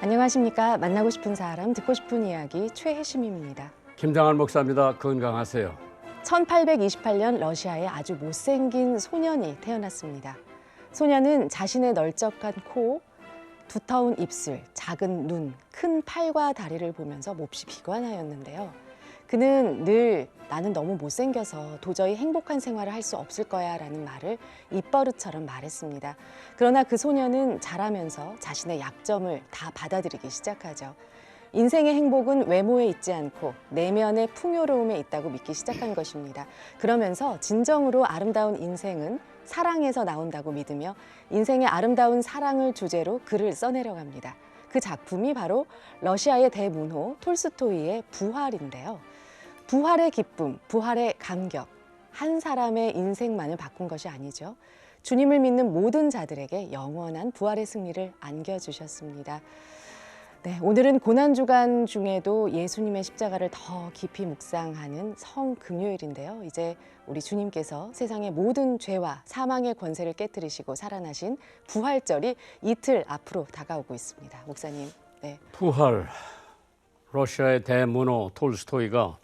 안녕하십니까. 만나고 싶은 사람, 듣고 싶은 이야기 최혜심입니다. 김장한 목사입니다. 건강하세요. 1828년 러시아에 아주 못생긴 소년이 태어났습니다. 소년은 자신의 널쩍한 코, 두터운 입술, 작은 눈, 큰 팔과 다리를 보면서 몹시 비관하였는데요. 그는 늘 나는 너무 못생겨서 도저히 행복한 생활을 할 수 없을 거야 라는 말을 입버릇처럼 말했습니다. 그러나 그 소년은 자라면서 자신의 약점을 다 받아들이기 시작하죠. 인생의 행복은 외모에 있지 않고 내면의 풍요로움에 있다고 믿기 시작한 것입니다. 그러면서 진정으로 아름다운 인생은 사랑에서 나온다고 믿으며 인생의 아름다운 사랑을 주제로 글을 써내려갑니다. 그 작품이 바로 러시아의 대문호 톨스토이의 부활인데요. 부활의 기쁨, 부활의 감격, 한 사람의 인생만을 바꾼 것이 아니죠. 주님을 믿는 모든 자들에게 영원한 부활의 승리를 안겨주셨습니다. 네, 오늘은 고난주간 중에도 예수님의 십자가를 더 깊이 묵상하는 성금요일인데요. 이제 우리 주님께서 세상의 모든 죄와 사망의 권세를 깨뜨리시고 살아나신 부활절이 이틀 앞으로 다가오고 있습니다. 목사님. 네. 부활, 러시아의 대문호 톨스토이가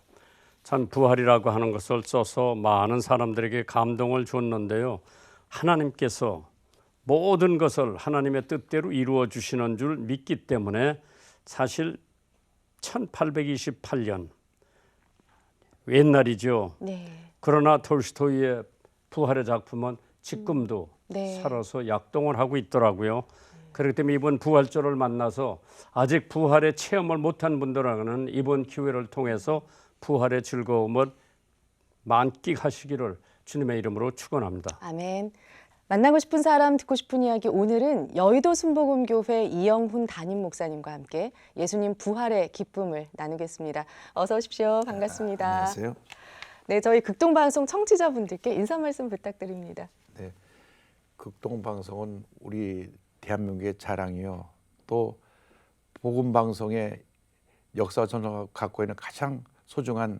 참 부활이라고 하는 것을 써서 많은 사람들에게 감동을 줬는데요. 하나님께서 모든 것을 하나님의 뜻대로 이루어 주시는 줄 믿기 때문에 사실 1828년 옛날이죠. 네. 그러나 톨스토이의 부활의 작품은 지금도 네. 살아서 약동을 하고 있더라고요. 그렇기 때문에 이번 부활절을 만나서 아직 부활의 체험을 못한 분들에게는 이번 기회를 통해서 부활의 즐거움을 만끽하시기를 주님의 이름으로 축원합니다. 아멘. 만나고 싶은 사람, 듣고 싶은 이야기, 오늘은 여의도 순복음교회 이영훈 담임 목사님과 함께 예수님 부활의 기쁨을 나누겠습니다. 어서 오십시오. 반갑습니다. 안녕하세요. 네, 저희 극동방송 청취자분들께 인사 말씀 부탁드립니다. 네, 극동방송은 우리 대한민국의 자랑이요. 또 복음방송의 역사 전통을 갖고 있는 가장 소중한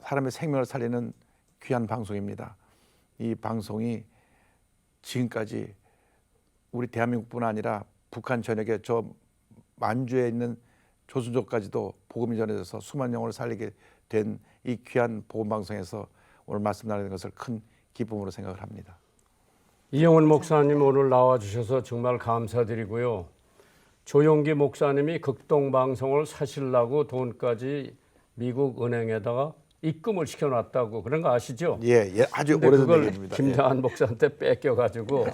사람의 생명을 살리는 귀한 방송입니다. 이 방송이 지금까지 우리 대한민국뿐 아니라 북한 전역에 저 만주에 있는 조선족까지도 복음이 전해져서 수만 영혼을 살리게 된 이 귀한 복음방송에서 오늘 말씀 나누는 것을 큰 기쁨으로 생각을 합니다. 이영훈 목사님 오늘 나와주셔서 정말 감사드리고요. 조용기 목사님이 극동방송을 사시려고 돈까지 미국 은행에다가 입금을 시켜놨다고 그런 거 아시죠? 예, 아주 근데 오래된 그걸 얘기입니다. 김장한 목사한테 뺏겨가지고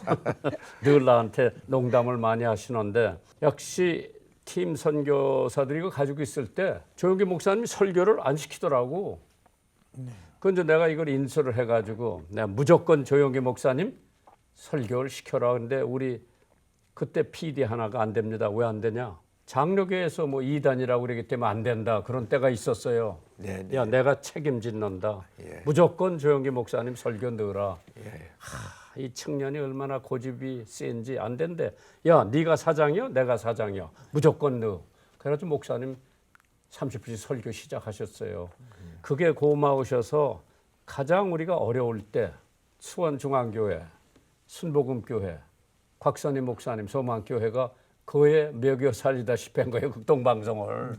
늘 나한테 농담을 많이 하시는데 역시 팀 선교사들이 이거 가지고 있을 때 조용기 목사님이 설교를 안 시키더라고. 그런데 내가 이걸 인수를 해가지고 내가 무조건 조용기 목사님 설교를 시켜라. 근데 우리 그때 PD 하나가 안 됩니다. 왜 안 되냐? 장로교에서 뭐 이단이라고 그러기 때문에 안 된다. 그런 때가 있었어요. 네. 야, 내가 책임진다. 예. 무조건 조용기 목사님 설교 넣으라. 예. 이 청년이 얼마나 고집이 센지 안 된대. 야, 네가 사장이요? 내가 사장이요. 무조건 넣어. 그래가지고 목사님 30분씩 설교 시작하셨어요. 그게 고마우셔서 가장 우리가 어려울 때 수원중앙교회, 순복음교회, 곽선희 목사님 소망교회가 그에 먹여 살리다시피 한 거예요. 극동방송을.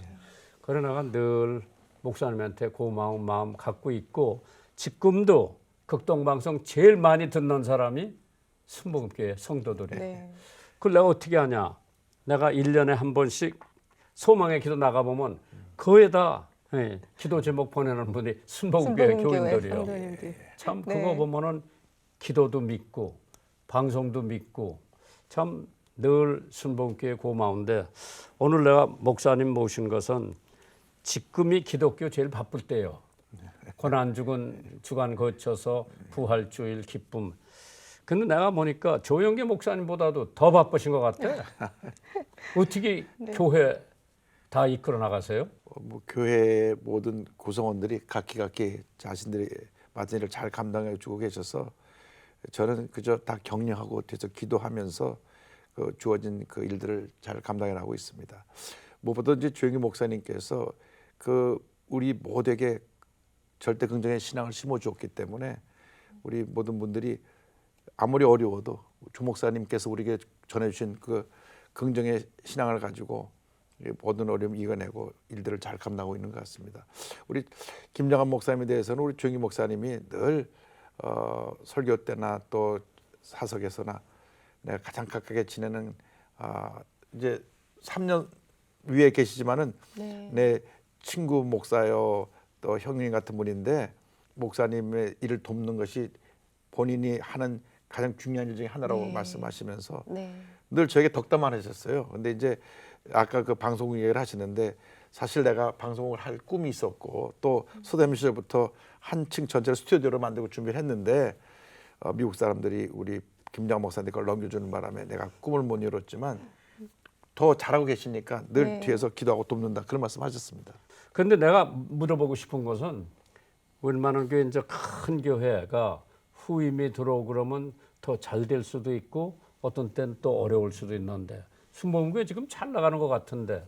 그러나 늘 목사님한테 고마운 마음 갖고 있고 지금도 극동방송 제일 많이 듣는 사람이 순복음교회 성도들이에요. 네. 그걸 내가 어떻게 하냐. 내가 1년에 한 번씩 소망의 기도 나가보면 거기에다 기도 제목 보내는 분이 순복음교회 교인들이요. 성도님들. 참 네. 그거 보면은 기도도 믿고 방송도 믿고 참 늘 순복음교회 고마운데 오늘 내가 목사님 모신 것은 지금이 기독교 제일 바쁠 때예요. 고난주간 거쳐서 부활주일 기쁨. 근데 내가 보니까 조영기 목사님보다도 더 바쁘신 것 같아. 어떻게 네. 교회 다 이끌어 나가세요? 뭐 교회 모든 구성원들이 각기 자신들이 맡은 일을 잘 감당해 주고 계셔서 저는 그저 다 격려하고 계속 기도하면서 그 주어진 그 일들을 잘 감당해 나가고 있습니다. 무엇보다 이제 조영기 목사님께서 그 우리 모두에게 절대 긍정의 신앙을 심어 주었기 때문에 우리 모든 분들이 아무리 어려워도 조 목사님께서 우리에게 전해주신 그 긍정의 신앙을 가지고 모든 어려움 이겨내고 일들을 잘 감당하고 있는 것 같습니다. 우리 김정한 목사님에 대해서는 우리 조영기 목사님이 늘 설교 때나 또 사석에서나 내가 가장 가깝게 지내는 이제 3년 위에 계시지만은 네. 내 친구 목사요 또 형님 같은 분인데 목사님의 일을 돕는 것이 본인이 하는 가장 중요한 일 중에 하나라고 네. 말씀하시면서 네. 늘 저에게 덕담만 하셨어요. 근데 이제 아까 그 방송국 얘기를 하시는데 사실 내가 방송을 할 꿈이 있었고 또 서대문 시절부터 한층 전체를 스튜디오로 만들고 준비를 했는데 미국 사람들이 우리 김장 목사님 걸 넘겨주는 바람에 내가 꿈을 못 이뤘지만 더 잘하고 계시니까 늘 네. 뒤에서 기도하고 돕는다 그런 말씀하셨습니다. 그런데 내가 물어보고 싶은 것은 웬만한 교회 이제 큰 교회가 후임이 들어오고 그러면 더 잘 될 수도 있고 어떤 때는 또 어려울 수도 있는데 순복음교회 지금 잘 나가는 것 같은데.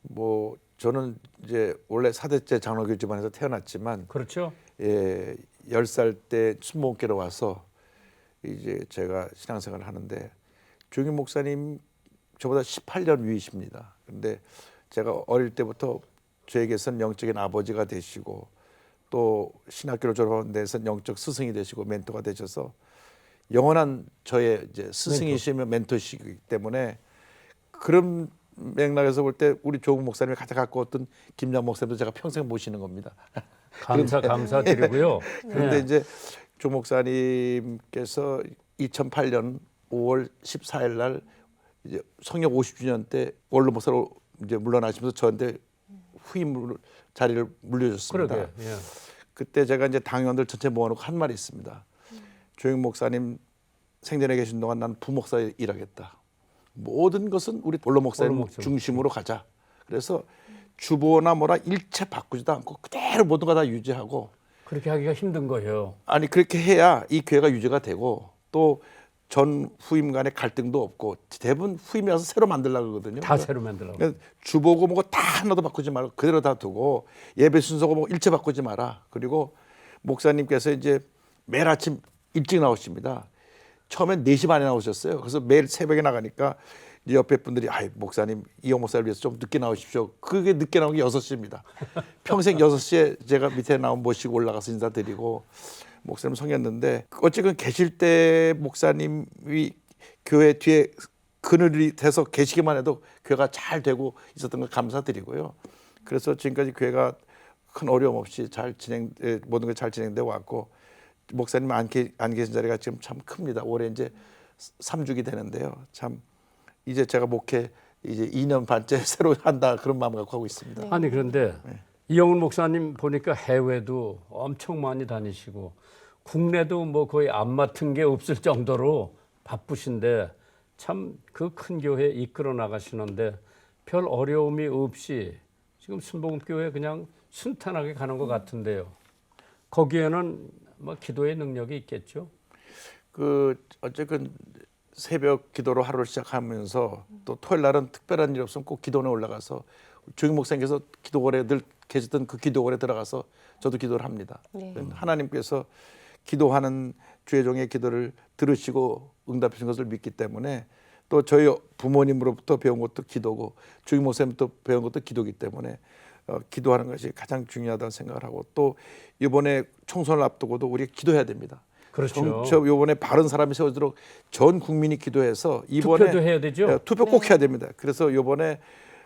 뭐 저는 이제 원래 4대째 장로교 집안에서 태어났지만 그렇죠? 10살 때 순복음교회로 와서 이제 제가 신앙생활을 하는데 조영기 목사님 저보다 18년 위이십니다. 근데 제가 어릴 때부터 저에게선 영적인 아버지가 되시고 또 신학교를 졸업한 데선 영적 스승이 되시고 멘토가 되셔서 영원한 저의 이제 스승이시며 멘토시기 때문에 그런 맥락에서 볼 때 우리 조국 목사님이 가장 가까웠던 김장 목사님도 제가 평생 모시는 겁니다. 감사드리고요. 그런데 네. 이제 조 목사님께서 2008년 5월 14일 날 이제 성역 50주년 때 원로 목사로 이제 물러나시면서 저한테 후임 자리를 물려줬습니다. 그러게. 예. 그때 제가 이제 당원들 전체 모아놓고 한 말이 있습니다. 조영 목사님 생전에 계신 동안 나는 부목사 일하겠다. 모든 것은 우리 원로 목사님 목사. 중심으로 가자. 그래서 주보나 뭐나 일체 바꾸지도 않고 그대로 모든 거 다 유지하고 그렇게 하기가 힘든 거예요. 아니 그렇게 해야 이 교회가 유지가 되고 또 전 후임 간에 갈등도 없고 대부분 후임이 와서 새로 만들려고 그러거든요. 다 새로 만들라고. 그러니까 주보고 뭐고 다 하나도 바꾸지 말고 그대로 다 두고 예배 순서고 뭐 일체 바꾸지 마라. 그리고 목사님께서 이제 매일 아침 일찍 나오십니다. 처음엔 4시 반에 나오셨어요. 그래서 매일 새벽에 나가니까 이제 옆에 분들이 아이 목사님 이영 목사를 위해서 좀 늦게 나오십시오. 그게 늦게 나온 게 6시입니다. 평생 6시에 제가 밑에 나온 모시고 올라가서 인사드리고 목사님 섬겼는데 어쨌든 계실 때 목사님이 교회 뒤에 그늘이 돼서 계시기만 해도 교회가 잘 되고 있었던 걸 감사드리고요. 그래서 지금까지 교회가 큰 어려움 없이 잘 모든 게 잘 진행되어 왔고 목사님 안 계신 자리가 지금 참 큽니다. 올해 이제 3주기 되는데요. 참 이제 제가 목회 이제 2년 반째 새로 한다 그런 마음 갖고 하고 있습니다. 네. 아니 그런데 이영훈 목사님 보니까 해외도 엄청 많이 다니시고 국내도 뭐 거의 안 맡은 게 없을 정도로 바쁘신데 참 그 큰 교회 이끌어 나가시는데 별 어려움이 없이 지금 순복음교회 그냥 순탄하게 가는 것 같은데요. 거기에는 뭐 기도의 능력이 있겠죠. 그 어쨌든 새벽 기도로 하루를 시작하면서 또 토요일 날은 특별한 일 없으면 꼭 기도원에 올라가서 조영 목사님께서 기도원에 늘 계셨던 그 기도원에 들어가서 저도 기도를 합니다. 네. 하나님께서 기도하는 주의 종의 기도를 들으시고 응답해 주신 것을 믿기 때문에 또 저희 부모님으로부터 배운 것도 기도고 조영 목사님부터 배운 것도 기도기 때문에 기도하는 것이 가장 중요하다는 생각을 하고 또 이번에 총선을 앞두고도 우리 기도해야 됩니다. 그렇죠. 이번에 바른 사람이 세워지도록 전 국민이 기도해서 이번에 투표도 해야 되죠. 투표 꼭 해야 됩니다. 그래서 이번에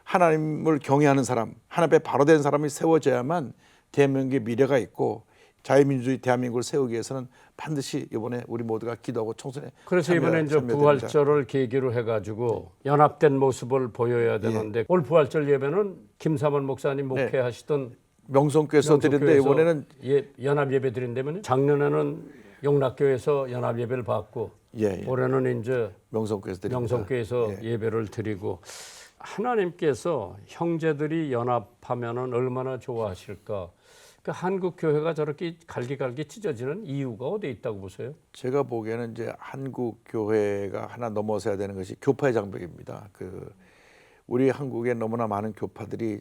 하나님을 경외하는 사람, 하나님 앞에 바로 된 사람이 세워져야만 대한민국의 미래가 있고 자유민주주의 대한민국을 세우기 위해서는 반드시 이번에 우리 모두가 기도하고 총선에 그래서 이번에 이제 부활절을 계기로 해가지고 연합된 모습을 보여야 되는데 올 부활절 예배는 김삼원 목사님 목회하시던 명성교회에서 드린데 이번에는 연합 예배 드린다면 작년에는 용락교에서 연합 예배를 받고 올해는 이제 명성교에서 예배를 드리고 하나님께서 형제들이 연합하면은 얼마나 좋아하실까. 그 한국 교회가 저렇게 갈기갈기 찢어지는 이유가 어디에 있다고 보세요? 제가 보기에는 이제 한국 교회가 하나 넘어서야 되는 것이 교파의 장벽입니다. 우리 한국에 너무나 많은 교파들이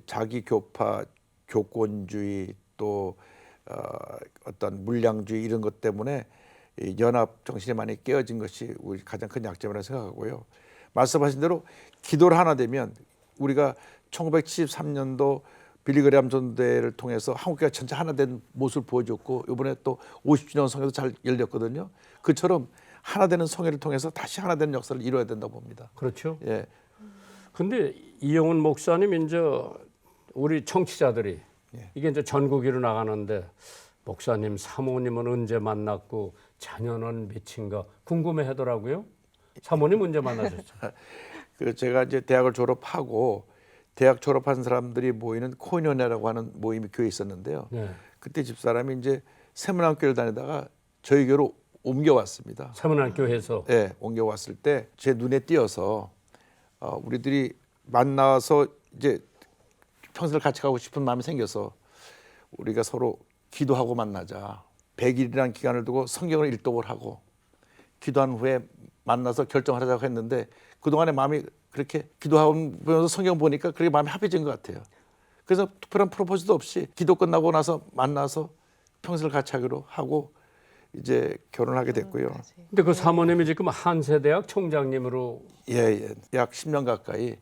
자기 교파, 교권주의 또 어떤 물량주의 이런 것 때문에 연합 정신이 많이 깨어진 것이 우리 가장 큰 약점이라고 생각하고요. 말씀하신 대로 기도를 하나 되면 우리가 1973년도 빌리그레암 전대를 통해서 한국교회가 전체 하나 된 모습을 보여줬고 이번에 또 50주년 성회도 잘 열렸거든요. 그처럼 하나 되는 성회를 통해서 다시 하나 되는 역사를 이루어야 된다고 봅니다. 그렇죠. 예. 근데 이영훈 목사님 이제 우리 청취자들이 이게 이제 전국위로 나가는데 목사님 사모님은 언제 만났고 자녀는 몇인가 궁금해하더라고요. 사모님 언제 만나셨어요? 그 제가 이제 대학을 졸업하고 대학 졸업한 사람들이 모이는 코인연회라고 하는 모임이 교회에 있었는데요. 네. 그때 집사람이 이제 세문안교를 다니다가 저희 교회로 옮겨왔습니다. 세문안교회에서. 네, 옮겨왔을 때 제 눈에 띄어서 우리들이 만나서 이제 평생을 같이 가고 싶은 마음이 생겨서 우리가 서로 기도하고 만나자. 100일이라는 기간을 두고 성경을 일독을 하고 기도한 후에 만나서 결정을 하자고 했는데 그동안의 마음이 그렇게 기도하면서 성경 보니까 그렇게 마음이 합해진 것 같아요. 그래서 특별한 프로포즈도 없이 기도 끝나고 나서 만나서 평생을 같이 하기로 하고 이제 결혼하게 됐고요. 근데 그 사모님이 지금 한세대학 총장님으로 예. 약 10년 가까이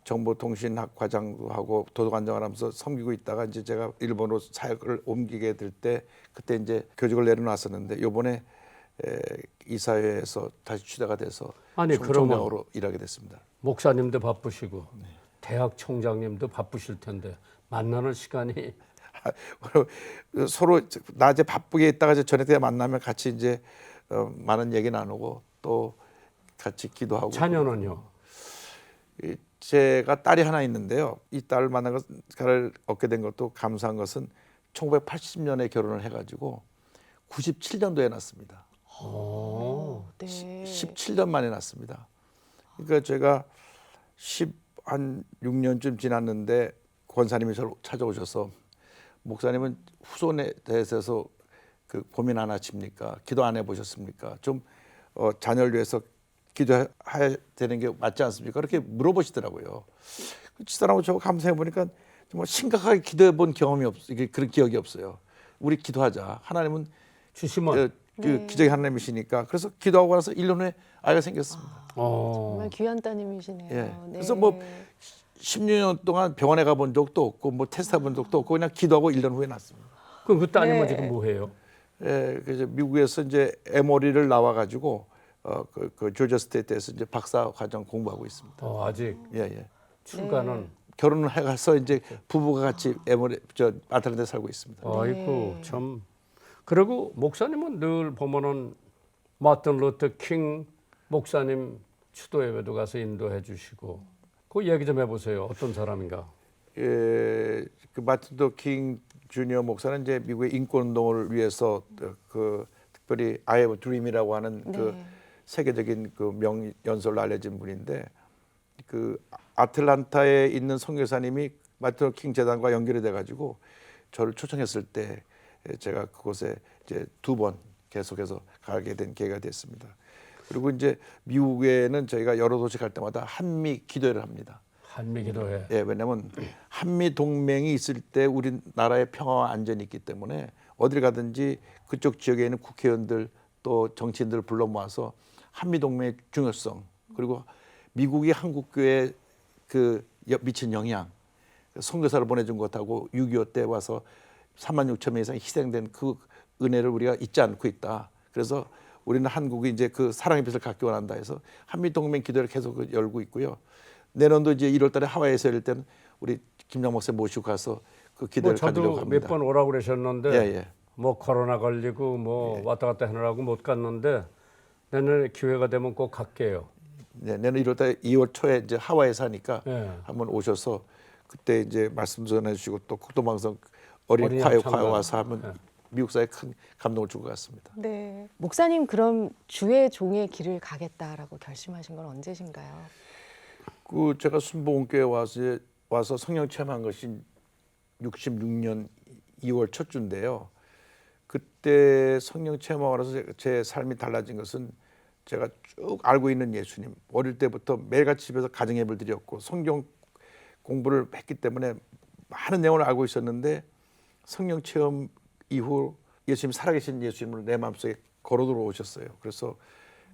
정보통신학 과장도 하고 도서관장을 하면서 섬기고 있다가 이제 제가 일본으로 사역을 옮기게 될 때 그때 이제 교직을 내려놨었는데 이번에 이사회에서 다시 취재가 돼서 아니, 총장으로 일하게 됐습니다. 목사님도 바쁘시고 대학 총장님도 바쁘실 텐데 만나는 시간이 서로 낮에 바쁘게 있다가 이제 저녁 때 만나면 같이 이제 많은 얘기 나누고 또 같이 기도하고. 자녀는요? 제가 딸이 하나 있는데요. 이 딸을 만난 것을 얻게 된 것도 감사한 것은 1980년에 결혼을 해가지고 97년도에 낳습니다. 오. 네. 17년 만에 낳습니다. 그러니까 제가 한 6년쯤 지났는데 권사님이 저를 찾아오셔서 목사님은 후손에 대해서 그 고민 안 하십니까? 기도 안 해보셨습니까? 좀 자녀를 위해서 기도해야 되는 게 맞지 않습니까? 그렇게 물어보시더라고요. 지사람하고 저 감사해 보니까 정말 심각하게 기도해 본 경험이 그런 기억이 없어요. 우리 기도하자. 하나님은 주시면 그 기적의 하나님이시니까. 그래서 기도하고 나서 1년 후에 아이가 생겼습니다. 정말 귀한 따님이시네요. 예. 네. 그래서 뭐 16년 동안 병원에 가본 적도 없고 뭐 테스트 해본 적도 없고 그냥 기도하고 1년 후에 났습니다. 그럼 그 따님은 네. 지금 뭐해요? 예, 그래서 미국에서 이제 에머리를 나와가지고 그 조지아 스테이트에서 이제 박사 과정 공부하고 있습니다. 아직 예. 출가는 결혼을 해가서 이제 부부가 같이 아틀란타에 살고 있습니다. 아이고 참. 그리고 목사님은 늘 보면은 마틴 루터 킹 목사님 추도 예배도 가서 인도해 주시고 그 얘기 좀 해보세요. 어떤 사람인가? 그 마틴 루터 킹 주니어 목사는 이제 미국의 인권 운동을 위해서 그 특별히 I Have a Dream이라고 하는 그 세계적인 그 명연설로 알려진 분인데 그 아틀란타에 있는 선교사님이 마틴 루터 킹 재단과 연결이 돼가지고 저를 초청했을 때 제가 그곳에 이제 2번 계속해서 가게 된 계기가 됐습니다. 그리고 이제 미국에는 저희가 여러 도시 갈 때마다 한미 기도회를 합니다. 한미 기도회. 예, 왜냐하면 한미 동맹이 있을 때 우리나라의 평화와 안전이 있기 때문에 어딜 가든지 그쪽 지역에 있는 국회의원들 또 정치인들을 불러 모아서 한미 동맹의 중요성 그리고 미국이 한국 교회에 그 미친 영향, 선교사를 보내준 것하고 6.25 때 와서 3만 6천 명 이상 희생된 그 은혜를 우리가 잊지 않고 있다. 그래서 우리는 한국이 이제 그 사랑의 빛을 갖기 원한다 해서 한미 동맹 기도를 계속 열고 있고요. 내년도 이제 1월달에 하와이에서 열릴 때는 우리 김장 목사 모시고 가서 그 기도를 가지려고 저도 합니다. 몇 번 오라고 그러셨는데 예. 뭐 코로나 걸리고 뭐 왔다 갔다 하느라고 못 갔는데 내년에 기회가 되면 꼭 갈게요. 네, 내년 1월달에 2월 초에 이제 하와이에서 하니까 예. 한번 오셔서 그때 이제 말씀 전해주시고 또 국도방송 어린 어린이 과외 합창단. 와서 하면 미국 사회에 큰 감동을 줄 것 같습니다. 네. 목사님 그럼 주의 종의 길을 가겠다라고 결심하신 건 언제신가요? 그 제가 순복음교회 와서 성령 체험한 것이 66년 2월 첫 주인데요. 그때 성령 체험하고 나서 제 삶이 달라진 것은 제가 쭉 알고 있는 예수님, 어릴 때부터 매일같이 집에서 가정 예배를 드렸고 성경 공부를 했기 때문에 많은 내용을 알고 있었는데 성령 체험 이후 예수님 살아계신 예수님을 내 마음속에 걸어 들어오셨어요. 그래서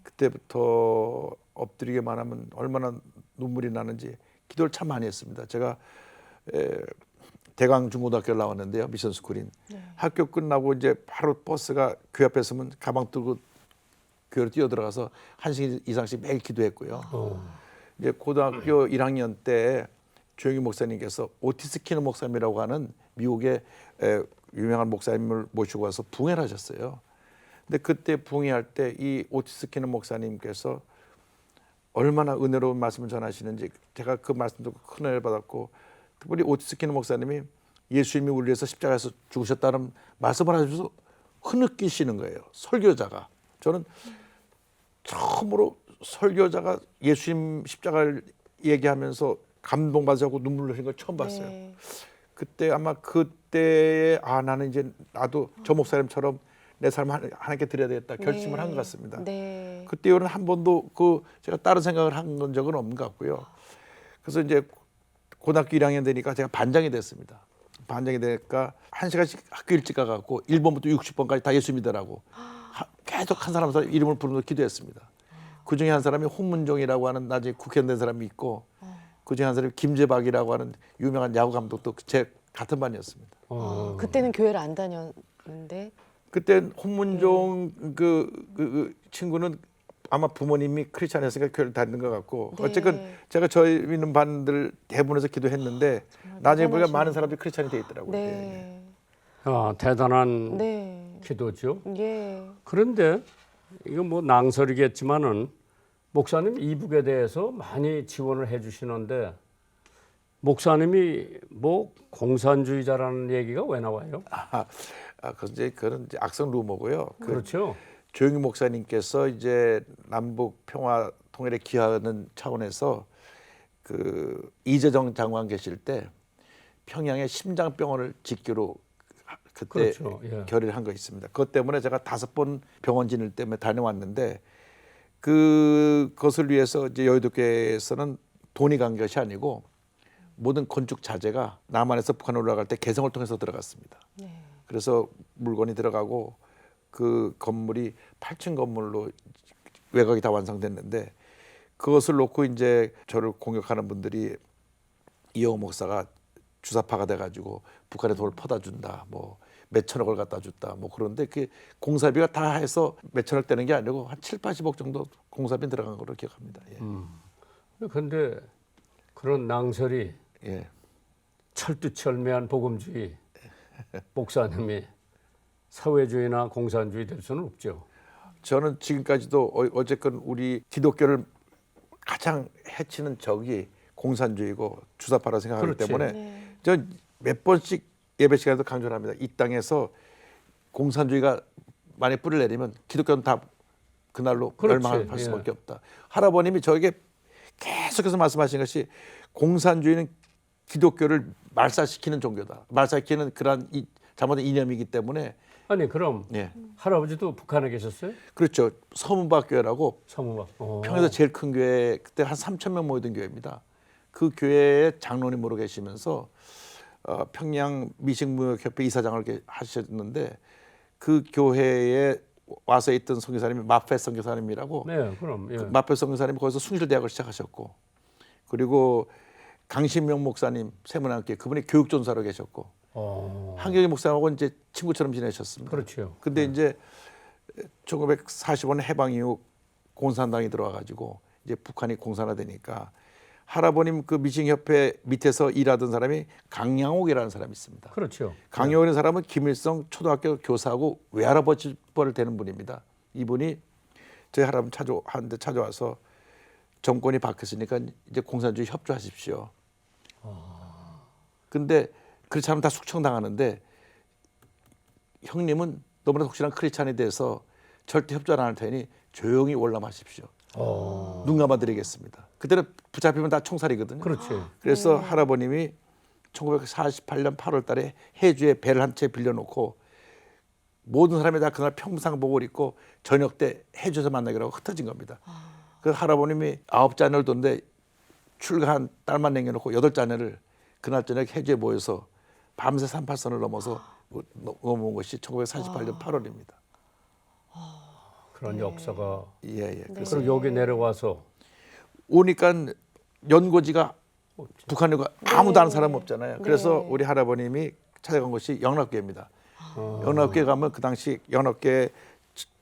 그때부터 엎드리기만 하면 얼마나 눈물이 나는지 기도를 참 많이 했습니다. 제가 대강 중고등학교를 나왔는데요, 미션 스쿨인. 학교 끝나고 이제 바로 버스가 교회 앞에 서면 가방 들고 교회로 뛰어 들어가서 1시간 이상씩 매일 기도했고요. 이제 고등학교 1학년 때 조영희 목사님께서 오티스 키너 목사님이라고 하는 미국의 유명한 목사님을 모시고 와서 붕해를 하셨어요. 근데 그때 붕해할 때 이 오티스 키너 목사님께서 얼마나 은혜로운 말씀을 전하시는지 제가 그 말씀 듣고 큰 은혜를 받았고, 특별히 오티스 키너 목사님이 예수님이 우리 위해서 십자가에서 죽으셨다는 말씀을 하셔서 흐느끼시는 거예요. 설교자가. 저는 처음으로 설교자가 예수님 십자가를 얘기하면서 감동받으고 눈물 흘리는 걸 처음 봤어요. 네. 그때 아마 그때에 나는 이제 나도 저 목사님처럼 내 삶을 하나님께 드려야 되겠다 결심을 한 것 같습니다. 네. 그때 이후로는 한 번도 제가 다른 생각을 한 적은 없는 것 같고요. 그래서 이제 고등학교 1학년 되니까 제가 반장이 됐습니다. 반장이 되니까 1시간씩 학교 일찍 가갖고 1번부터 60번까지 다 예수 믿으라고 계속 한 사람 이름을 부르면서 기도했습니다. 그 중에 한 사람이 홍문종이라고 하는 나중에 국회의원 된 사람이 있고, 그 중에 한 사람이 김재박이라고 하는 유명한 야구 감독도 제 같은 반이었습니다. 그때는 교회를 안 다녔는데. 그때 홍문종 그 친구는 아마 부모님이 크리스찬이었으니까 교회를 다니는 것 같고, 네. 어쨌든 제가 저희 있는 반들 대부분에서 기도했는데 나중에 보니까 많은 사람들이 크리스찬이 돼 있더라고요. 네. 대단한 네. 기도죠. 예. 그런데 이거 뭐 낭설이겠지만은 목사님 이북에 대해서 많이 지원을 해주시는데 목사님이 뭐 공산주의자라는 얘기가 왜 나와요? 그건 이제 악성 루머고요. 그렇죠. 조영희 목사님께서 이제 남북 평화 통일에 기하는 차원에서 그 이재정 장관 계실 때 평양에 심장병원을 짓기로 그때 그렇죠. 예. 결의를 한 거 있습니다. 그것 때문에 제가 5번 병원 진을 때문에 다녀왔는데, 그것을 위해서 이제 여의도교회에서는 돈이 간 것이 아니고 모든 건축 자재가 남한에서 북한 올라갈 때 개성을 통해서 들어갔습니다. 네. 그래서 물건이 들어가고 그 건물이 8층 건물로 외곽이 다 완성됐는데, 그것을 놓고 이제 저를 공격하는 분들이 이영호 목사가 주사파가 돼가지고 북한에 돈을 퍼다 준다, 뭐 몇천억을 갖다 줬다, 뭐 그런데 그 공사비가 다 해서 몇천억 되는 게 아니고 한 7, 80억 정도 공사비 들어간 걸로 기억합니다. 예. 그런데 그런 낭설이 예. 철두철미한 복음주의 목사님이 사회주의나 공산주의 될 수는 없죠. 저는 지금까지도 어쨌건 우리 기독교를 가장 해치는 적이 공산주의고 주사파라 생각하기 그렇지. 때문에 네. 전 몇 번씩 예배 시간에도 강조를 합니다. 이 땅에서 공산주의가 만약 뿌리를 내리면 기독교는 다 그날로 그렇지. 멸망할 수밖에 없다. 할아버님이 저에게 계속해서 말씀하신 것이 공산주의는 기독교를 말살시키는 종교다. 말살시키는 그러한 잘못된 이념이기 때문에. 아니 그럼 예. 할아버지도 북한에 계셨어요? 그렇죠. 서문박교회라고 서무박. 평양에서 제일 큰 교회, 그때 한 3,000명 모이던 교회입니다. 그 교회의 장로님으로 계시면서 평양 미식무역협회 이사장을 하셨는데, 그 교회에 와서 있던 선교사님이 마페 선교사님이라고. 네, 그럼. 예. 마페 선교사님이 거기서 숭실대학을 시작하셨고, 그리고 강신명 목사님 세문안교회 그분이 교육전사로 계셨고, 한경희 목사님하고 이제 친구처럼 지내셨습니다. 그렇죠. 근데 이제 1945년 해방 이후 공산당이 들어와가지고 이제 북한이 공산화되니까 할아버님 그 미싱협회 밑에서 일하던 사람이 강양옥이라는 사람이 있습니다. 그렇죠. 강양옥이라는 사람은 김일성 초등학교 교사하고 외할아버지 뻘을 되는 분입니다. 이분이 저희 할아버지 한테 찾아와서 정권이 바뀌었으니까 이제 공산주의 협조하십시오. 근데 그렇지 않으면 다 숙청당하는데 형님은 너무나 독실한 크리스찬에 대해서 절대 협조 안 할 테니 조용히 올라마십시오. 눈 감아드리겠습니다. 그때는 붙잡히면 다 총살이거든요. 그렇지. 그래서 할아버님이 1948년 8월 달에 해주에 배를 한 채 빌려놓고 모든 사람이 다 그날 평상복을 입고 저녁 때 해주에서 만나기로 하고 흩어진 겁니다. 그 할아버님이 9자녀를 뒀는데 출가한 딸만 남겨놓고 8자녀를 그날 저녁 해주에 모여서 밤새 38선을 넘어서 넘어온 것이 1948년 8월입니다. 그런 역사가. 예. 그리고 여기 내려와서 오니까 연고지가 북한에 아무도 아는 사람 없잖아요. 그래서 네. 우리 할아버님이 찾아간 곳이 영락교입니다. 어. 영락교에 가면 그 당시 영락교에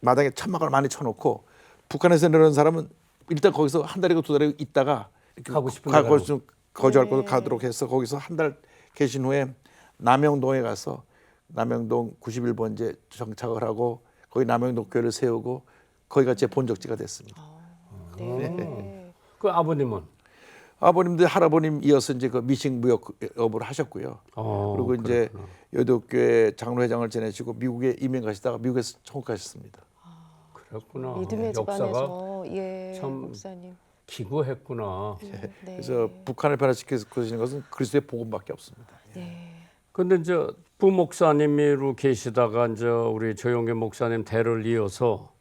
마당에 천막을 많이 쳐놓고 북한에서 내려온 사람은 일단 거기서 한 달이고 두 달이고 있다가 가고 싶은 데 가는 거주할 곳 네. 가도록 해서 거기서 한 달 계신 후에 남영동에 가서 남영동 91번지에 정착을 하고 거기 남영동 교회를 세우고 거기가 제 본적지가 됐습니다. 네. 그 아버님은? 아버님도 할아버님 이어서 이제 그 미식 무역업을 하셨고요. 그리고 이제 그렇구나. 여도교회 장로회장을 지내시고 미국에 이민 가시다가 미국에서 천국하셨습니다. 그랬구나. 믿음의 역사가 집안에서 예, 참 목사님. 기구했구나. 네. 그래서 북한을 변화시키시는 것은 그리스도의 복음밖에 없습니다. 네. 근데 이제 부목사님으로 계시다가 이제 우리 조용계 목사님 대를 이어서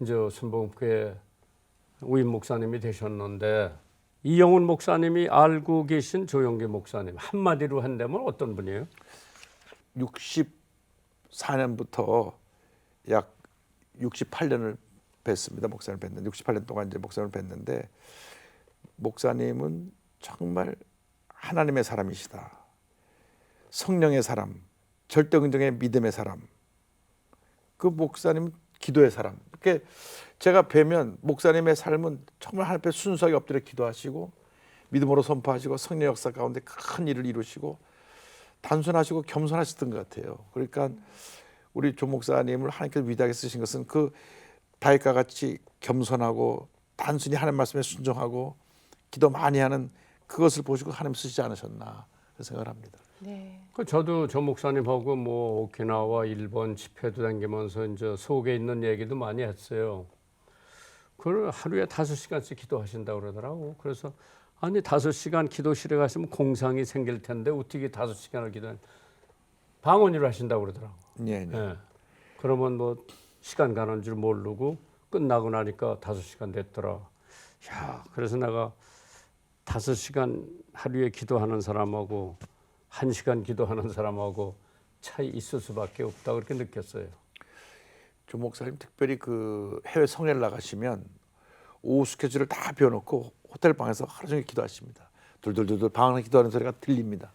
이제 순복음교회 우임 목사님이 되셨는데 이영훈 목사님이 알고 계신 조용계 목사님 한마디로 한다면 어떤 분이에요? 64년부터 약 68년을 뵀습니다. 목사님을 뵀는데 68년 동안 이제 목사님을 뵀는데 목사님은 정말 하나님의 사람이시다. 성령의 사람, 절대긍정의 믿음의 사람. 그 목사님 기도의 사람. 이렇게 제가 뵈면 목사님의 삶은 정말 하나님 앞에 순수하게 엎드려 기도하시고 믿음으로 선포하시고 성령 역사 가운데 큰 일을 이루시고 단순하시고 겸손하셨던 것 같아요. 그러니까 우리 조 목사님을 하나님께서 위대하게 쓰신 것은 그 다윗과 같이 겸손하고 단순히 하나님 말씀에 순종하고 기도 많이 하는 그것을 보시고 하나님 쓰시지 않으셨나 그런 생각을 합니다. 네. 그 저도 조 목사님하고 뭐 오키나와 일본 집회도 다니면서 이제 속에 있는 얘기도 많이 했어요. 그걸 하루에 5시간씩 기도하신다고 그러더라고. 그래서 아니 5시간 기도실에 가시면 공상이 생길 텐데 어떻게 5시간을 기도한 방언으로 하신다고 그러더라고. 예, 예. 예. 그러면 뭐 시간 가는 줄 모르고 끝나고 나니까 5시간 됐더라. 야, 그래서 내가 5시간 하루에 기도하는 사람하고 1시간 기도하는 사람하고 차이 있을 수밖에 없다 그렇게 느꼈어요. 조 목사님 특별히 그 해외 성회를 나가시면 오후 스케줄을 다 비워놓고 호텔 방에서 하루 종일 기도하십니다. 둘둘둘둘 방 안에 기도하는 소리가 들립니다.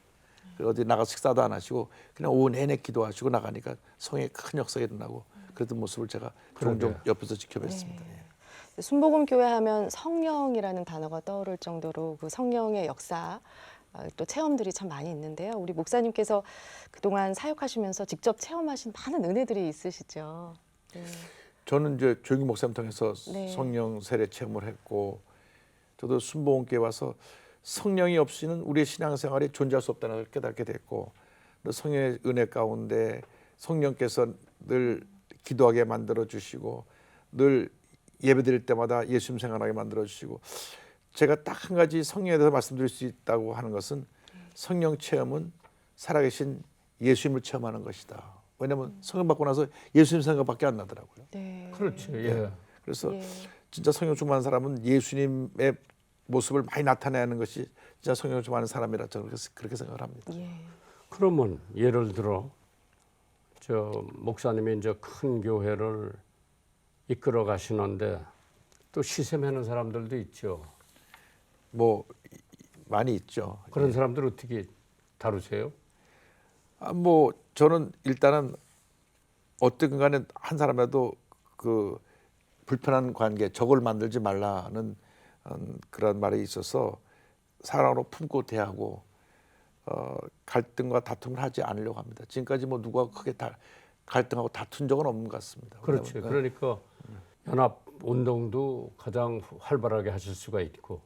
그리고 어디 나가 식사도 안 하시고 그냥 오후 내내 기도하시고 나가니까 성에 큰 역사가 일어나고 그랬던 모습을 제가 종종 옆에서 지켜뵀습니다. 예. 순복음 교회 하면 성령이라는 단어가 떠오를 정도로 그 성령의 역사 또 체험들이 참 많이 있는데요. 우리 목사님께서 그동안 사역하시면서 직접 체험하신 많은 은혜들이 있으시죠. 네. 저는 이제 조용기 목사님 통해서 네. 성령 세례 체험을 했고 저도 순복음교회 와서 성령이 없이는 우리의 신앙생활이 존재할 수 없다는 걸 깨닫게 됐고 또 성령의 은혜 가운데 성령께서 늘 기도하게 만들어 주시고 늘 예배드릴 때마다 예수님 생각나게 만들어 주시고 제가 딱 한 가지 성령에 대해서 말씀드릴 수 있다고 하는 것은 성령 체험은 살아계신 예수님을 체험하는 것이다. 왜냐하면 성령 받고 나서 예수님 생각밖에 안 나더라고요. 네. 그렇죠. 예. 그래서 예. 진짜 성령 충만한 사람은 예수님의 모습을 많이 나타내는 것이 진짜 성령 충만한 사람이라 저는 그렇게 생각을 합니다. 예. 그러면 예를 들어 저 목사님이 이제 큰 교회를 이끌어 가시는데 또 시샘하는 사람들도 있죠. 뭐 많이 있죠. 그런 사람들 어떻게 다루세요? 뭐 저는 일단은 어떻든 간에 한 사람이라도 그 불편한 관계 적을 만들지 말라는 그런 말이 있어서 사랑으로 품고 대하고 갈등과 다툼을 하지 않으려고 합니다. 지금까지 뭐 누가 크게 갈등하고 다툰 적은 없는 것 같습니다. 그렇지. 그러니까 연합 운동도 가장 활발하게 하실 수가 있고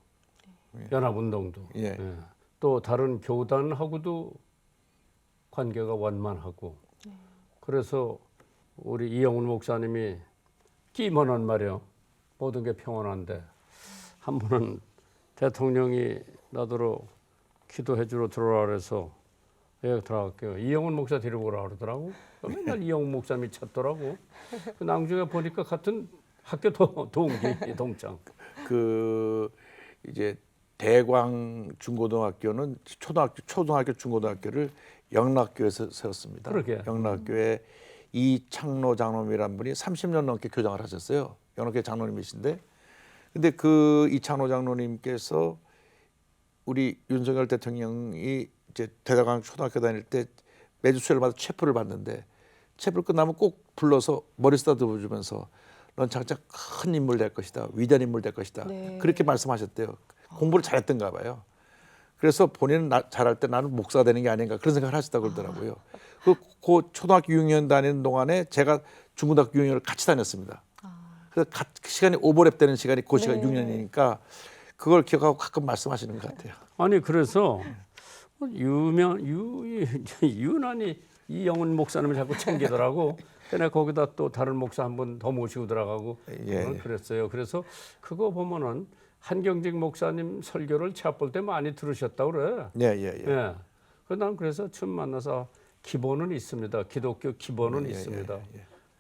연합 운동도 예. 예. 또 다른 교단하고도 관계가 원만하고 그래서 우리 이영훈 목사님이 끼면은 말이요 모든 게 평온한데 한 번은 대통령이 나더러 기도해주러 들어오라 그래서 예 들어갈게요. 이영훈 목사 데리고 오라 그러더라고. 맨날 이영훈 목사님이 찾더라고. 그 나중에 보니까 같은 학교 동기 동창. 그 이제 대광 중고등학교는 초등학교 중고등학교를 영락교에서 세웠습니다. 그러게. 영락교에 이창로 장로님이란 분이 30년 넘게 교장을 하셨어요. 영락교회 장로님이신데 근데 그 이창호 장로님께서 우리 윤석열 대통령이 이제 대덕강 초등학교 다닐 때 매주 수요일마다 체포를 받는데 체포를 끝나면 꼭 불러서 머리 쓰다듬어 주면서 넌 장차 큰 인물 될 것이다. 위대한 인물 될 것이다. 네. 그렇게 말씀하셨대요. 공부를 잘했던가 봐요. 그래서 본인은 잘할 때 나는 목사가 되는 게 아닌가 그런 생각을 하셨다고 그러더라고요. 그 초등학교 6년 다니는 동안에 제가 중고등학교 6년을 같이 다녔습니다. 그래서 그 시간이 오버랩 되는 시간이 그 시간 네. 6년이니까 그걸 기억하고 가끔 말씀하시는 것 같아요. 아니 그래서 유난히 이영훈 목사님을 자꾸 챙기더라고. 근데 거기다 또 다른 목사 한 분 더 모시고 들어가고 예. 그랬어요. 그래서 그거 보면은 한경직 목사님 설교를 체험볼 때 많이 들으셨다고 그래. 예. 예. 난 그래서 처음 만나서 기본은 있습니다. 기독교 기본은 있습니다.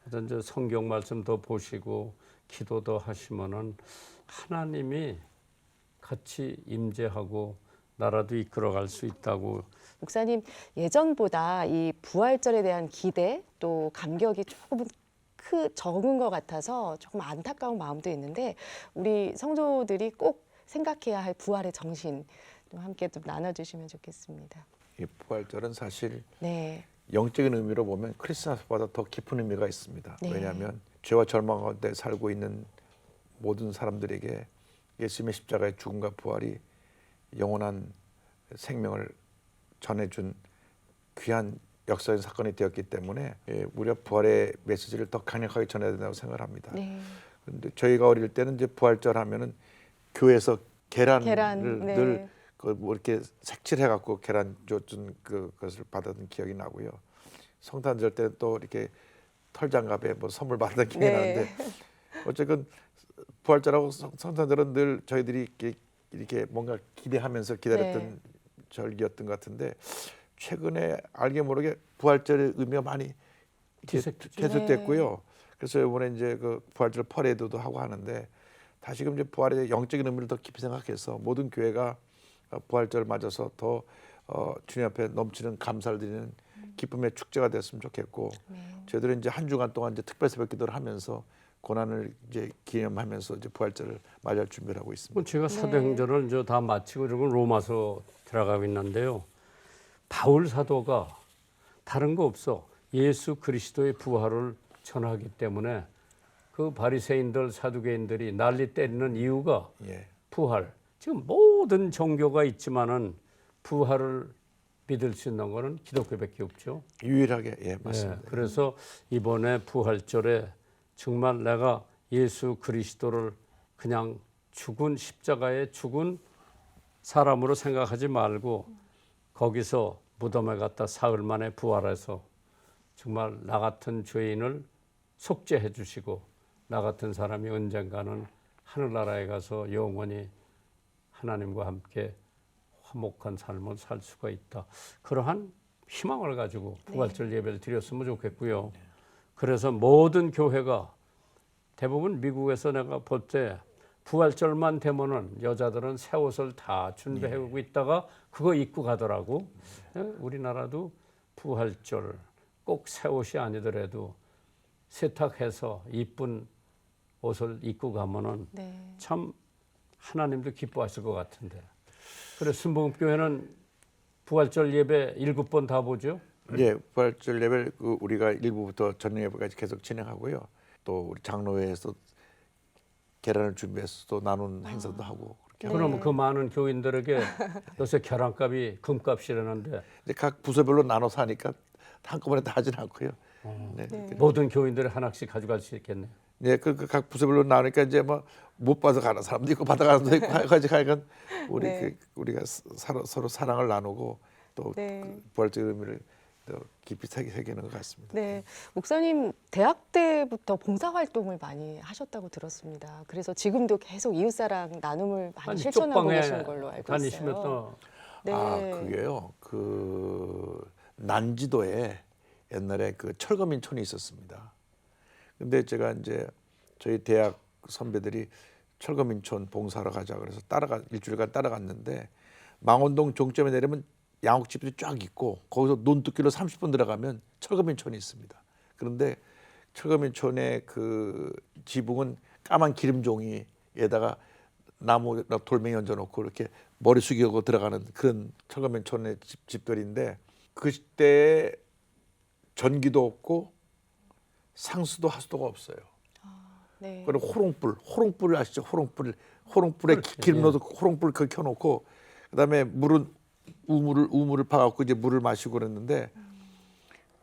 그래서 이제 성경 말씀 더 보시고 기도도 하시면은 하나님이 같이 임재하고 나라도 이끌어갈 수 있다고. 목사님 예전보다 이 부활절에 대한 기대 또 감격이 조금은 적은 것 같아서 조금 안타까운 마음도 있는데 우리 성도들이 꼭 생각해야 할 부활의 정신 좀 함께 좀 나눠주시면 좋겠습니다. 이 부활절은 사실 네, 영적인 의미로 보면 크리스마스보다 더 깊은 의미가 있습니다. 네. 왜냐하면 죄와 절망 가운데 살고 있는 모든 사람들에게 예수님의 십자가의 죽음과 부활이 영원한 생명을 전해준 귀한 역사적인 사건이 되었기 때문에 우리가 부활의 메시지를 더 강력하게 전해야 된다고 생각을 합니다. 네. 그런데 저희가 어릴 때는 이제 부활절 하면은 교회에서 계란을 계란, 네. 늘 뭐 이렇게 색칠해 갖고 계란 줬던 그것을 받았던 기억이 나고요. 성탄절 때는 또 이렇게 털장갑에 뭐 선물 받았던 기억이 네. 나는데 어쨌든 부활절하고 성탄절은 늘 저희들이 이렇게 뭔가 기대하면서 기다렸던 네. 절기였던 것 같은데 최근에 알게 모르게 부활절의 의미가 많이 계속됐고요. 그래서 이번에 이제 그 부활절 퍼레이드도 하고 하는데 다시금 이제 부활의 영적인 의미를 더 깊이 생각해서 모든 교회가 부활절 맞아서 더 주님 앞에 넘치는 감사를 드리는 기쁨의 축제가 됐으면 좋겠고 저희들은 이제 한 주간 동안 이제 특별 새벽기도를 하면서 고난을 이제 기념하면서 이제 부활절을 맞이할 준비를 하고 있습니다. 제가 사도행전을 이제 다 마치고 지금 로마서 들어가고 있는데요. 바울 사도가 다른 거 없어. 예수 그리스도의 부활을 전하기 때문에 그 바리새인들 사두개인들이 난리 때리는 이유가 부활. 지금 모든 종교가 있지만은 부활을 믿을 수 있는 거는 기독교밖에 없죠. 유일하게 맞습니다. 그래서 이번에 부활절에 정말 내가 예수 그리스도를 그냥 죽은 십자가에 죽은 사람으로 생각하지 말고 거기서 무덤에 갔다 사흘 만에 부활해서 정말 나 같은 죄인을 속죄해 주시고 나 같은 사람이 언젠가는 하늘나라에 가서 영원히 하나님과 함께 화목한 삶을 살 수가 있다. 그러한 희망을 가지고 부활절 예배를 드렸으면 좋겠고요. 그래서 모든 교회가 대부분 미국에서 내가 볼 때 부활절만 되면은 여자들은 새 옷을 다 준비하고 있다가 그거 입고 가더라고. 우리나라도 부활절 꼭 새 옷이 아니더라도 세탁해서 이쁜 옷을 입고 가면은 참 하나님도 기뻐하실 것 같은데. 그래 순복음교회는 부활절 예배 7번 다 보죠? 예, 부활절 예배 우리가 1부부터 저녁 예배까지 계속 진행하고요. 또 우리 장로회에서 계란을 준비해서 또 나누는 행사도 하고 그렇게 하고. 그럼 그 많은 교인들에게 요새 계란값이 금값이라는데 이제 각 부서별로 나눠서 하니까 한꺼번에 다 하진 않고요. 모든 교인들이 하나씩 가져갈 수 있겠네요. 네, 각 부서별로 나오니까 이제 뭐 못 받아 가는 사람도 있고 받아 가는 사람도 있고 가지고 우리가 서로 사랑을 나누고 또 부활절 의미를 더 깊이 새기는 것 같습니다. 네, 목사님 대학 때부터 봉사활동을 많이 하셨다고 들었습니다. 그래서 지금도 계속 이웃사랑 나눔을 많이 실천하고 계신 걸로 알고 다니시면서 있어요. 그게요. 그 난지도에 옛날에 그 철거민촌이 있었습니다. 근데 제가 이제 저희 대학 선배들이 철거민촌 봉사하러 가자 그래서 일주일간 따라갔는데 망원동 종점에 내리면 양옥집들이 쫙 있고 거기서 논두길로 30분 들어가면 철거민촌이 있습니다. 그런데 철거민촌의 그 지붕은 까만 기름종이 에다가 나무 돌멩이 얹어놓고 이렇게 머리 숙이고 들어가는 그런 철거민촌의 집들인데 그때 전기도 없고 상수도 하수도가 없어요. 네. 그리고 호롱불 아시죠? 호롱불에 기름 넣어서 호롱불 그 켜놓고 그다음에 물은 우물을 파갖고 이제 물을 마시고 그랬는데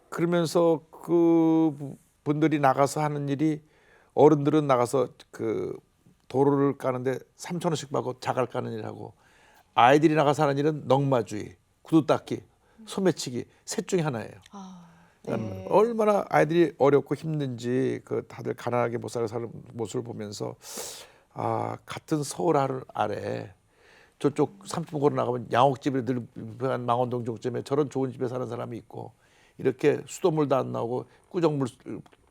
그러면서 그 분들이 나가서 하는 일이 어른들은 나가서 그 도로를 까는데 3,000원씩 받고 자갈 까는 일 하고 아이들이 나가서 하는 일은 넉마주의, 구두 닦기, 소매치기 셋 중에 하나예요. 네. 얼마나 아이들이 어렵고 힘든지 그 다들 가난하게 못 살고 사는 모습을 보면서 아 같은 서울 아래 저쪽 30분 나가면 양옥집에 늘 망원동 종점에 저런 좋은 집에 사는 사람이 있고 이렇게 수돗물도 안 나오고 꾸정물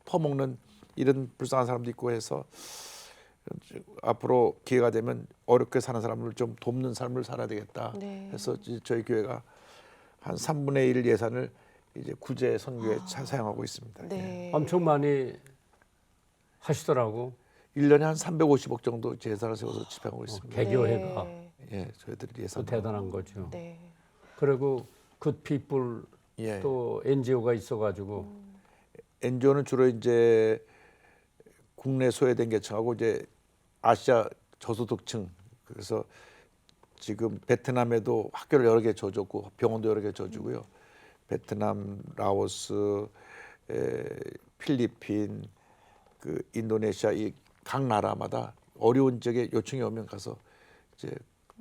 퍼먹는 이런 불쌍한 사람도 있고 해서 앞으로 기회가 되면 어렵게 사는 사람을 좀 돕는 삶을 살아야 되겠다. 네. 해서 저희 교회가 한 3분의 1 예산을 이제 구제 선교에 사용하고 있습니다. 네. 엄청 많이 하시더라고. 1년에 한 350억 정도 예산을 세워서 집행하고 있습니다. 개교회가 네. 예, 저희들이 그 예산 대단한 거죠. 네. 그리고 굿피플 예. 또 NGO가 있어가지고 NGO는 주로 이제 국내 소외된 계층하고 이제 아시아 저소득층 그래서 지금 베트남에도 학교를 여러 개 줘줬고 병원도 여러 개 줘주고요. 베트남, 라오스, 필리핀, 그 인도네시아 이 각 나라마다 어려운 지역에 요청이 오면 가서 이제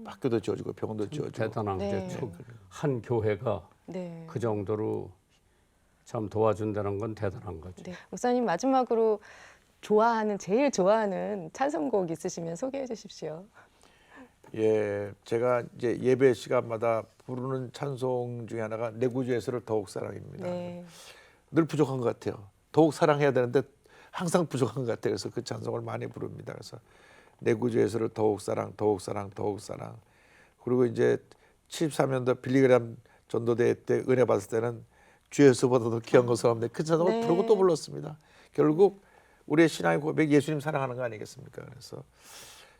학교도 지어주고 병원도 지어주고 대단한 네. 게 한 교회가 네. 그 정도로 참 도와준다는 건 대단한 거죠. 네. 목사님 마지막으로 제일 좋아하는 찬송곡 있으시면 소개해 주십시오. 예, 제가 이제 예배 시간마다 부르는 찬송 중에 하나가 내 구주 예수를 더욱 사랑입니다. 네. 늘 부족한 것 같아요. 더욱 사랑해야 되는데 항상 부족한 것 같아요. 그래서 그 찬송을 많이 부릅니다. 그래서 내 구주 예수를 더욱 사랑, 더욱 사랑, 더욱 사랑. 그리고 이제 73년도 빌리그램 전도대회 때 은혜 받을 때는 주 예수보다도 귀한 것은 없네. 그 찬송을 네. 부르고 또 불렀습니다. 결국 우리의 신앙의 고백 예수님 사랑하는 거 아니겠습니까? 그래서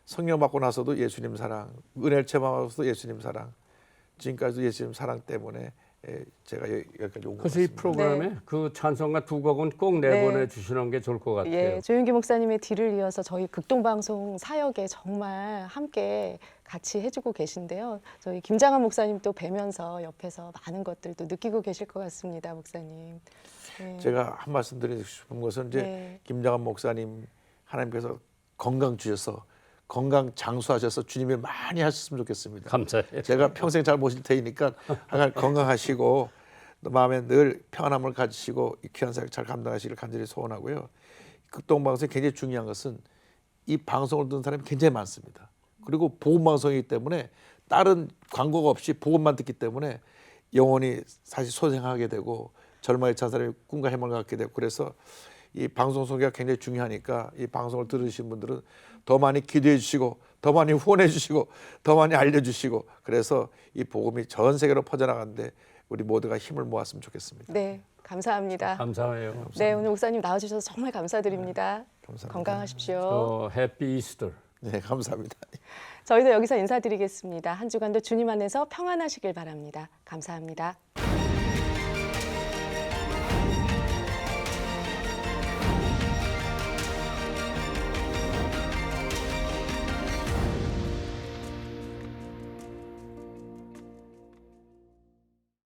성령 받고 나서도 예수님 사랑, 은혜를 체험하면서도 예수님 사랑, 지금까지도 예수님 사랑 때문에 제가 여기까지 온 것 그래서 이 같습니다. 프로그램에 네. 그 찬송가 두 곡은 꼭 내보내 주시는 게 좋을 것 같아요. 예, 조윤기 목사님의 뒤를 이어서 저희 극동방송 사역에 정말 함께 같이 해주고 계신데요. 저희 김장한 목사님도 뵈면서 옆에서 많은 것들도 느끼고 계실 것 같습니다, 목사님. 네. 제가 한 말씀 드리고 싶은 것은 이제 네. 김장한 목사님 하나님께서 건강 주셔서 건강 장수하셔서 주님이 많이 하셨으면 좋겠습니다. 감사해요. 제가 평생 잘 모실 테니까 항상 건강하시고 마음에 늘 평안함을 가지시고 이 귀한 사역 잘 감당하시길 간절히 소원하고요. 극동방송이 굉장히 중요한 것은 이 방송을 듣는 사람이 굉장히 많습니다. 그리고 복음방송이기 때문에 다른 광고가 없이 복음만 듣기 때문에 영혼이 사실 소생하게 되고 절망에 찬 사람이 꿈과 희망을 갖게 되고 그래서 이 방송 소개가 굉장히 중요하니까 이 방송을 들으신 분들은 더 많이 기도해 주시고 더 많이 후원해 주시고 더 많이 알려주시고 그래서 이 복음이 전 세계로 퍼져나가는데 우리 모두가 힘을 모았으면 좋겠습니다. 네, 감사합니다. 감사해요. 네, 오늘 목사님 나와주셔서 정말 감사드립니다. 감사합니다. 건강하십시오. 또 해피 이스터. 네, 감사합니다. 저희도 여기서 인사드리겠습니다. 한 주간도 주님 안에서 평안하시길 바랍니다. 감사합니다.